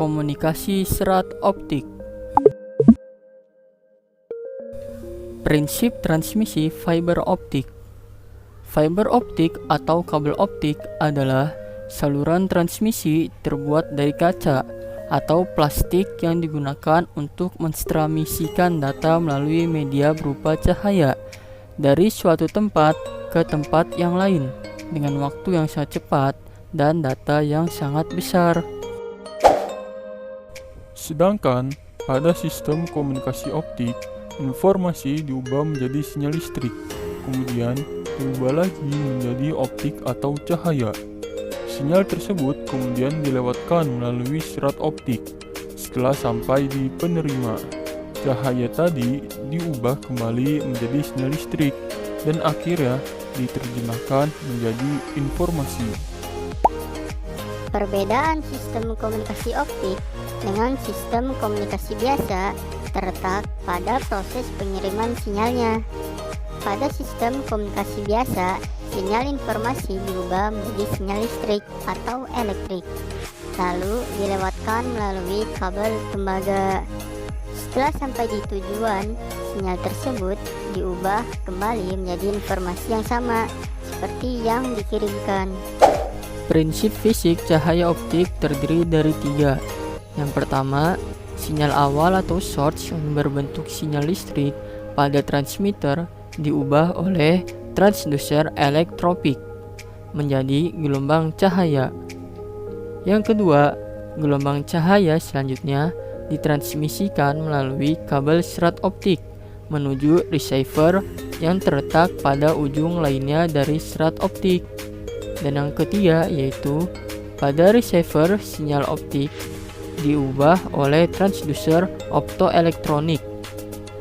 komunikasi serat optik. Prinsip transmisi fiber optik. Fiber optik atau kabel optik adalah saluran transmisi terbuat dari kaca atau plastik yang digunakan untuk mentransmisikan data melalui media berupa cahaya dari suatu tempat ke tempat yang lain dengan waktu yang sangat cepat dan data yang sangat besar. Sedangkan pada sistem komunikasi optik, informasi diubah menjadi sinyal listrik, kemudian diubah lagi menjadi optik atau cahaya. Sinyal tersebut kemudian dilewatkan melalui serat optik. Setelah sampai di penerima, cahaya tadi diubah kembali menjadi sinyal listrik dan akhirnya diterjemahkan menjadi informasi. Perbedaan sistem komunikasi optik dengan sistem komunikasi biasa terletak pada proses pengiriman sinyalnya. Pada sistem komunikasi biasa, sinyal informasi diubah menjadi sinyal listrik atau elektrik, lalu dilewatkan melalui kabel tembaga. Setelah sampai di tujuan, sinyal tersebut diubah kembali menjadi informasi yang sama seperti yang dikirimkan. Prinsip fisik cahaya optik terdiri dari 3. Yang pertama, sinyal awal atau source yang berbentuk sinyal listrik pada transmitter diubah oleh transducer elektropik menjadi gelombang cahaya. Yang kedua, gelombang cahaya selanjutnya ditransmisikan melalui kabel serat optik menuju receiver yang terletak pada ujung lainnya dari serat optik. Dan yang ketiga yaitu pada receiver sinyal optik diubah oleh transducer optoelektronik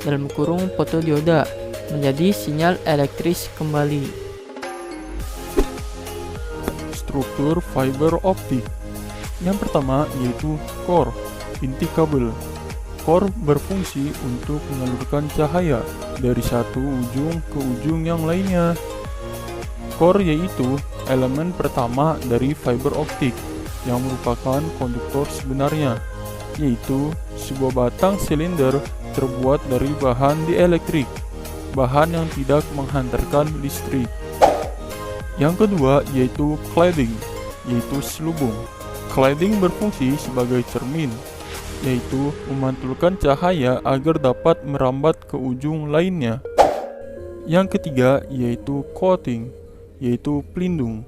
dalam kurung fotodioda menjadi sinyal elektris kembali. Struktur fiber optik. Yang pertama yaitu core, inti kabel. Core berfungsi untuk mengalirkan cahaya dari satu ujung ke ujung yang lainnya. Core yaitu elemen pertama dari fiber optik yang merupakan konduktor sebenarnya, yaitu sebuah batang silinder terbuat dari bahan dieelektrik, bahan yang tidak menghantarkan listrik. Yang kedua yaitu cladding, yaitu selubung. Cladding berfungsi sebagai cermin, yaitu memantulkan cahaya agar dapat merambat ke ujung lainnya. Yang ketiga yaitu coating, yaitu pelindung.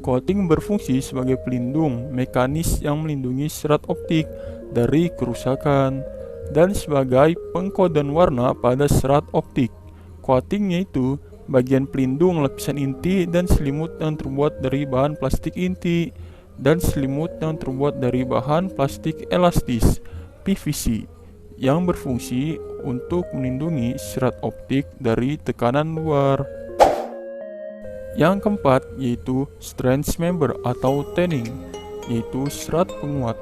Coating berfungsi sebagai pelindung mekanis yang melindungi serat optik dari kerusakan dan sebagai pengkodan warna pada serat optik. Coating yaitu bagian pelindung lapisan inti dan selimut yang terbuat dari bahan plastik inti dan selimut yang terbuat dari bahan plastik elastis PVC yang berfungsi untuk melindungi serat optik dari tekanan luar. Yang keempat yaitu strange member atau tanning, yaitu serat penguat.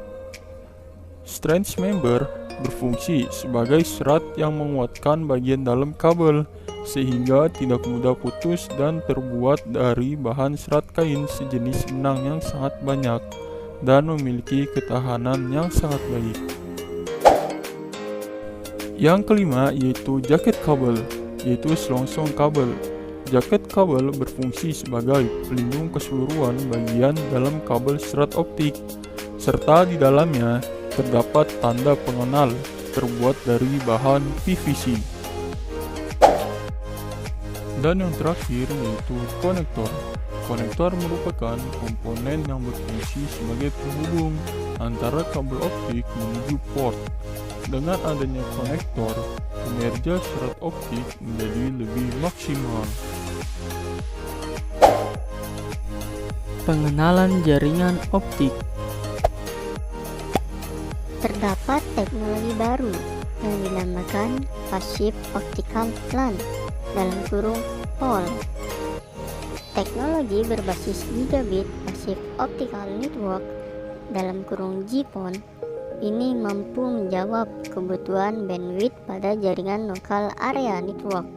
Strange member berfungsi sebagai serat yang menguatkan bagian dalam kabel sehingga tidak mudah putus dan terbuat dari bahan serat kain sejenis benang yang sangat banyak dan memiliki ketahanan yang sangat baik. Yang kelima yaitu jaket kabel, yaitu selongsong kabel. Jaket kabel berfungsi sebagai pelindung keseluruhan bagian dalam kabel serat optik, serta di dalamnya terdapat tanda pengenal terbuat dari bahan PVC. Dan yang terakhir yaitu konektor. Konektor merupakan komponen yang berfungsi sebagai penghubung antara kabel optik menuju port. Dengan adanya konektor, kinerja serat optik menjadi lebih maksimal. Pengenalan jaringan optik. Terdapat teknologi baru yang dinamakan Passive Optical LAN dalam kurung POL. Teknologi berbasis Gigabit Passive Optical Network dalam kurung GPON ini mampu menjawab kebutuhan bandwidth pada jaringan lokal area network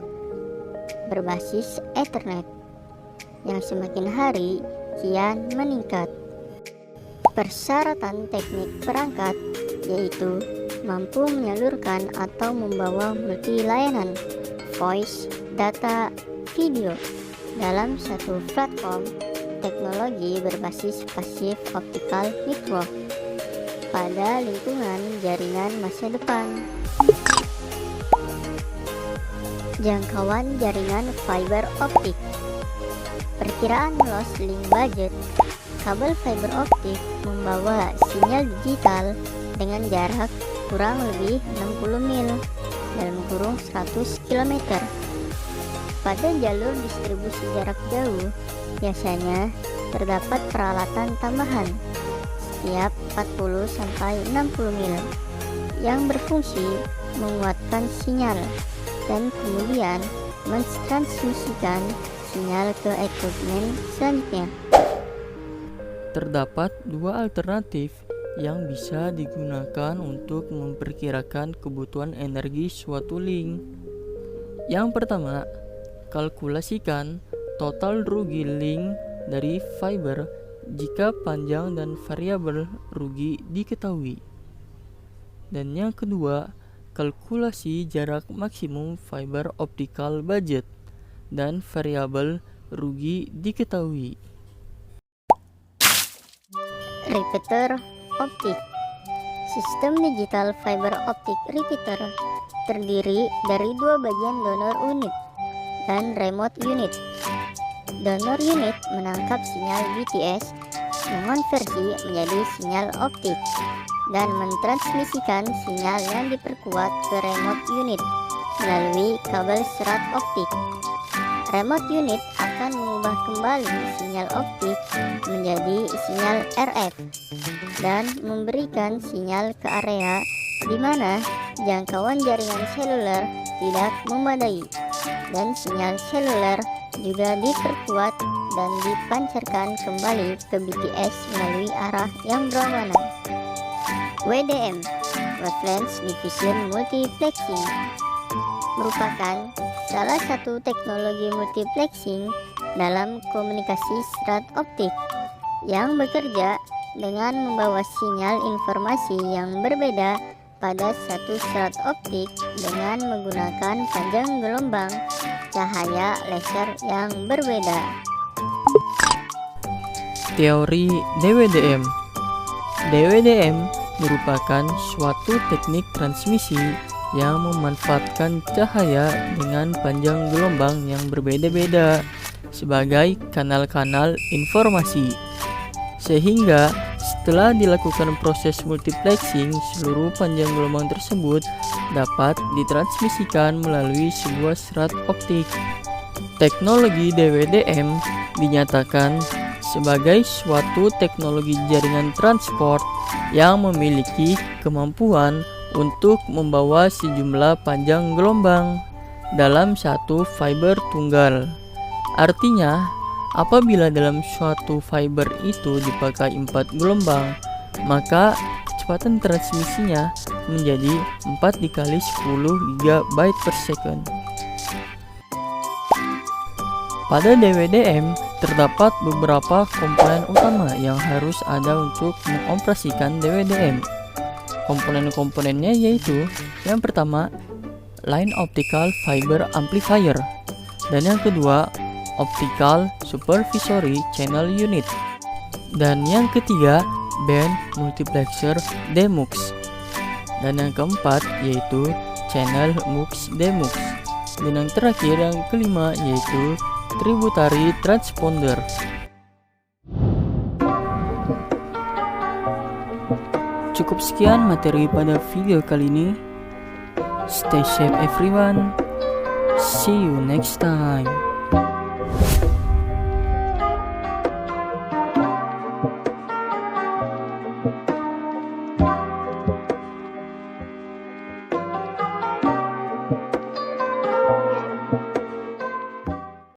berbasis Ethernet yang semakin hari kian meningkat. Persyaratan teknik perangkat yaitu mampu menyalurkan atau membawa multi layanan voice, data, video dalam satu platform teknologi berbasis passive optical network pada lingkungan jaringan masa depan. Jangkauan jaringan fiber optik. Perkiraan loss link budget. Kabel fiber optik membawa sinyal digital dengan jarak kurang lebih 60 mil dalam kurung 100 km. Pada jalur distribusi jarak jauh, biasanya terdapat peralatan tambahan setiap 40-60 mil yang berfungsi menguatkan sinyal dan kemudian mentransmisikan sinyal ke equipment selanjutnya. Terdapat dua alternatif yang bisa digunakan untuk memperkirakan kebutuhan energi suatu link. Yang pertama, kalkulasikan total rugi link dari fiber jika panjang dan variabel rugi diketahui. Dan yang kedua, kalkulasi jarak maksimum fiber optical budget dan variabel rugi diketahui. Repeater optik. Sistem digital fiber optik repeater terdiri dari dua bagian donor unit dan remote unit. Donor unit menangkap sinyal BTS, mengonversi menjadi sinyal optik, dan mentransmisikan sinyal yang diperkuat ke remote unit melalui kabel serat optik. Remote unit akan mengubah kembali sinyal optik menjadi sinyal RF dan memberikan sinyal ke area di mana jangkauan jaringan seluler tidak memadai, dan sinyal seluler juga diperkuat dan dipancarkan kembali ke BTS melalui arah yang berlawanan. WDM, Wavelength Division Multiplexing, merupakan salah satu teknologi multiplexing dalam komunikasi serat optik yang bekerja dengan membawa sinyal informasi yang berbeda pada satu serat optik dengan menggunakan panjang gelombang cahaya laser yang berbeda. Teori DWDM. DWDM merupakan suatu teknik transmisi yang memanfaatkan cahaya dengan panjang gelombang yang berbeda-beda sebagai kanal-kanal informasi, sehingga setelah dilakukan proses multiplexing, seluruh panjang gelombang tersebut dapat ditransmisikan melalui sebuah serat optik. Teknologi DWDM dinyatakan sebagai suatu teknologi jaringan transport yang memiliki kemampuan untuk membawa sejumlah panjang gelombang dalam satu fiber tunggal. Artinya, apabila dalam suatu fiber itu dipakai 4 gelombang, maka kecepatan transmisinya menjadi 4 dikali 10 GB per second. Pada DWDM, terdapat beberapa komponen utama yang harus ada untuk mengoperasikan DWDM. Komponen-komponennya yaitu yang pertama, line optical fiber amplifier, dan yang kedua, optical supervisory channel unit, dan yang ketiga, band multiplexer DMUX, dan yang keempat yaitu channel MUX DMUX, dan yang terakhir yang kelima yaitu tributary transponder. Cukup sekian materi pada video kali ini. Stay safe everyone. See you next time.